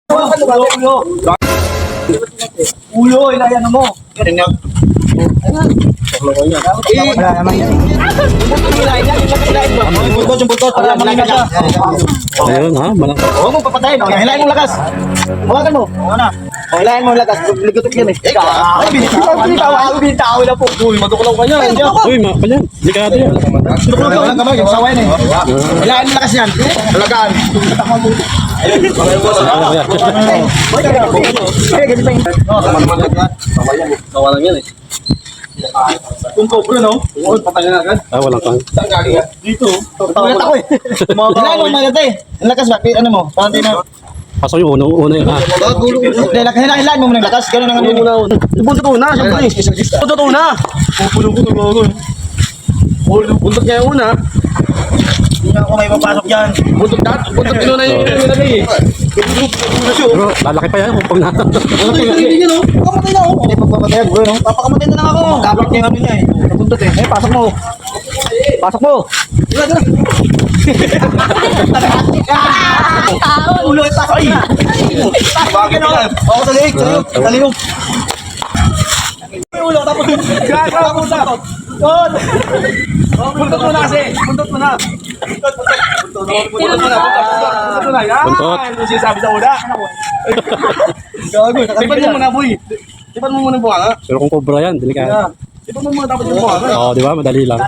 Ulo, ilayan mo. Ayun ha, malaki. Huwag mong papatayin. Hilahin mo lakas. Hawakan mo. Hilahin mo lakas. Ligotok yan eh. Ay, binitaw na po. Uy, maduklaw ka niya. Uy, kanyan. Hindi ka natin yan. Maduklaw lang kamay. Yung sawain eh. Hilahin mo lakas yan. Talagaan. Kawalan yan eh. Kung cobra, no? Oo, patayin na agad. Ah, walang kang. Saan galing yan? Dito. Pagkat ako eh. Hilahin mo maganda eh. Ang lakas ba? Ano mo? Parang di na. Pasok yung una yun ha. Hilahin mo ng lakas. Ganun ang ano yun. Buntot una, siyempre. Buntot una. Buntot niya yung una. Hindi na ako may papasok yan. Buntot inuna yung nilagay eh. Pero lalaki pa yan kung pag Hindi no? Pakamatay na ako. Hindi pagpapatay bro, no? Papakamatay na lang ako. Kapit niya ano niya eh. Nabuntot eh. Pasok mo. Pasok mo. Ulo ay pasok eh. Bakit no? Ako sa leg. Sa leg mo. May ulo tapos. Gagawa mo sa. Doon. Buntot mo na kasi. Buntot mo na. Buntot mo na. Yan. Ano sinasabi sa una? Gago. Sipan mo muna boy. Sipan mo muna buka. Pero kung cobra yan, delikado. Sipan mo muna tapos yung buka. Oo, di ba? Madali lang.